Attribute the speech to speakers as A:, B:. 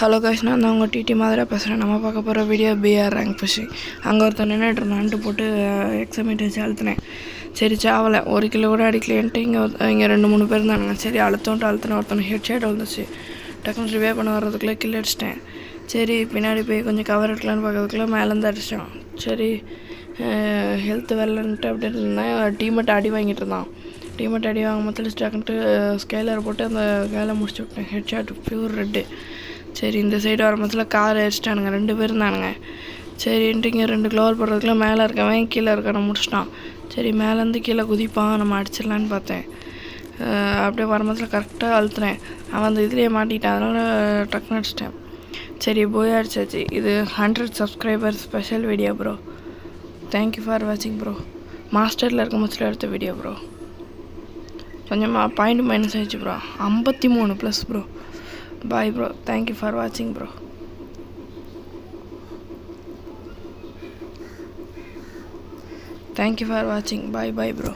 A: Hello guys, நான் தான் உங்கள் டிடி மாதிரி பேசுகிறேன். நம்ம பார்க்க போகிற வீடியோ பிஆர் ரேங்க் ஃபிஷிங். அங்கே ஒருத்தன் நின்றுட்டு இருந்தான்ட்டு போட்டு எக்ஸாமிட் வச்சு அழுத்தினேன். சரி சாவலை, 1 கிலோ கூட அடிக்கலேன்ட்டு இங்கே 2-3 பேர் இருந்தானுங்க. சரி அழுத்தினேன். ஒருத்தனை ஹெட்ஷாட் வந்துச்சு. டக்குனு ரிவே பண்ண வர்றதுக்குள்ளே கில் அடிச்சிட்டேன். சரி பின்னாடி போய் கொஞ்சம் கவர் எடுக்கலான்னு பார்க்கறதுக்குள்ளே மேலேருந்து அடிச்சிட்டான். சரி ஹெல்த் வரலன்ட்டு அப்படி இருந்தேன். டீமெட்டு அடி வாங்கிட்டு இருந்தான். டீமெட்டு அடி வாங்க மொத்தம் டக்குன்ட்டு ஸ்கேலர் போட்டு அந்த வேலை முடிச்சு விட்டேன். Headshot pure red. சரி இந்த சைடு வர மொத்தத்தில் கார் அடிச்சிட்டானுங்க. 2 பேர் இருந்தானுங்க. சரின்ட்டு இங்கே 2 க்ளோவர் போடுறதுக்குள்ள மேலே இருக்கவன் கீழே இருக்கான முடிச்சிட்டான். சரி மேலேருந்து கீழே குதிப்பான், நம்ம அடிச்சிடலான்னு பார்த்தேன். அப்படியே வர மொத்தத்தில் கரெக்டாக அழுத்துனேன். அவன் அந்த இதுலேயே மாட்டிட்டான், அதனால் டக்குன்னு அடிச்சிட்டேன். சரி போய் அடிச்சாச்சு. இது 100 subscriber special video bro. Thank you for வாட்சிங் ப்ரோ. மாஸ்டரில் இருக்க மொத்தத்தில் எடுத்த வீடியோ ப்ரோ. கொஞ்சமாக பாயிண்ட் மைனஸ் ஆகிடுச்சு bro. 53+ bro. Bye bro, thank you for watching bro. Thank you for watching. Bye bro.